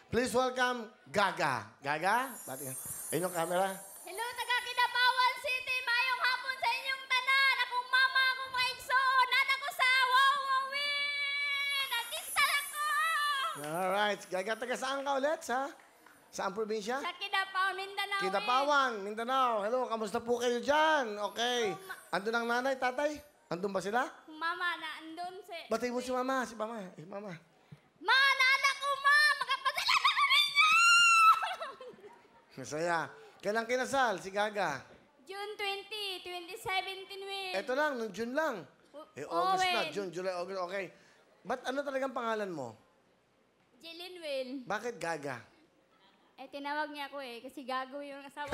Please welcome Gaga. Gaga? Ayun yung camera. Hello, taga-Kinabawan City. Mayong hapon sa inyong tanan. Akong mama, akong maigsoon. Nana ko sa Wawawin. Artista ako. Alright. Gaga, taga saan ka ulit? Saan probinsya? Sa Kidapawan, Mindanao. Kidapawan, Mindanao. Hello, kamusta po kayo dyan? Okay. Andun ang nanay, tatay? Andun ba sila? Mama, naandun si... Batay mo si mama, mama. Ma, naanak ko, ma! Makapadala na kami niya! Masaya. Kailan kinasal si Gaga? June 20, 2017, Will. Eto lang, nung June lang. August na. June, July, August. Okay. Ba't ano talagang pangalan mo? Jillian, Will. Bakit Gaga? Tinawag niya ako kasi gago yung asawa.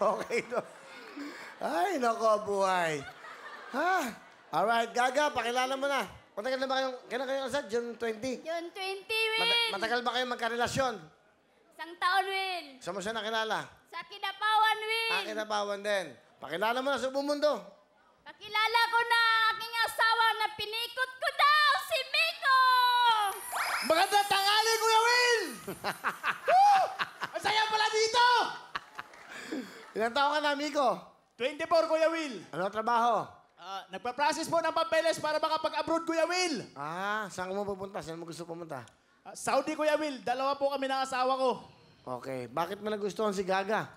Okay to. Ay, nako, buhay. Ha? Alright, Gaga, pakilala mo na. Matagal na ba kailan kayo kasal? June 20? June 20, Will. Matagal ba kayo magkarelasyon? Isang taon, Will. Saan mo siya nakilala? Sa Kidapawan, Will. Kinabawan din. Pakilala mo na sa buong mundo. Kakilala ko na aking asawa na pinikot ko daw, si Miko! Magandang tanghali, Kuya Will! Ang saya pala dito! Ilang taon ka na, Miko? 24, Kuya Will. Ano trabaho? Nagpa-process po ng papeles para makapag-abroad, Kuya Will. Saan mo pupunta? Saan mo gusto pumunta? Saudi, Kuya Will. Dalawa po kami ng asawa ko. Okay. Bakit mo nagustuhan si Gaga?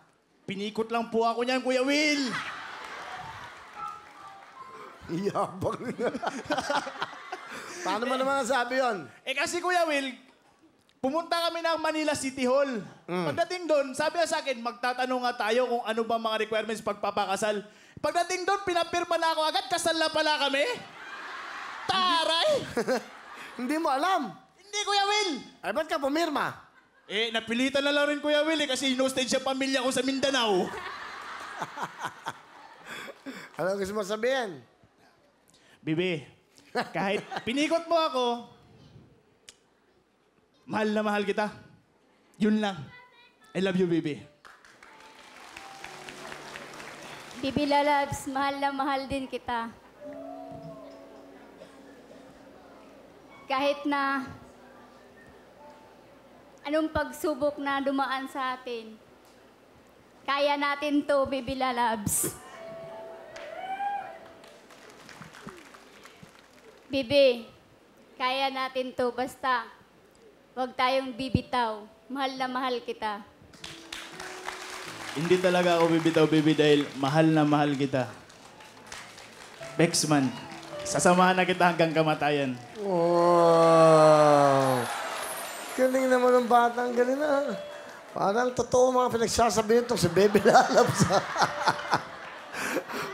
Pinikot lang po ako niyan, Kuya Will. Iyabang. Paano mo naman nasabi yun? Kasi, Kuya Will, pumunta kami ng Manila City Hall. Pagdating doon, sabi niya sa akin, magtatanong nga tayo kung ano ba mga requirements pagpapakasal. Pagdating doon, pinapirma na ako agad, kasal na pala kami. Taray! Hindi mo alam. Hindi, Kuya Will. Ay, ba't ka pumirma? Napilitan na lang rin, Kuya Will, kasi inostage siya pamilya ko sa Mindanao. Ano gusto mo sabihin? Bibi, kahit pinikot mo ako, mahal na mahal kita. Yun lang. I love you, Bibi. Bibi Lalabs, mahal na mahal din kita. Kahit na anong pagsubok na dumaan sa atin, kaya natin to, Bibi Lalabs. Bibi, kaya natin to, basta huwag tayong bibitaw. Mahal na mahal kita. Hindi talaga ako bibitaw, Bibi, dahil mahal na mahal kita. Bexman, sasamahan na kita hanggang kamatayan. Wow! Galing naman ng batang galing na. Parang totoo mga pinagsasabi nito si Baby Lalabs.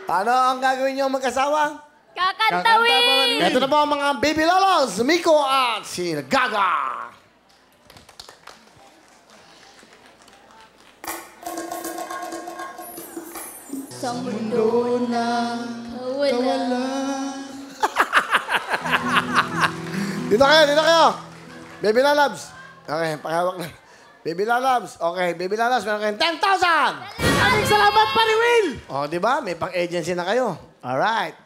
Paano ang gagawin niyo mag-asawa? Kakantawin! Ito na po ang mga Baby Lalabs, Miko at si Gaga. Sa mundo na kawala. Dito kayo. Baby Lalabs. Okay, pakihawak na. Baby Lalabs. Okay, Baby Lalabs, meron kayong 10,000! Maraming salamat, Pari Will! O, di ba? May pang-agency na kayo. Alright.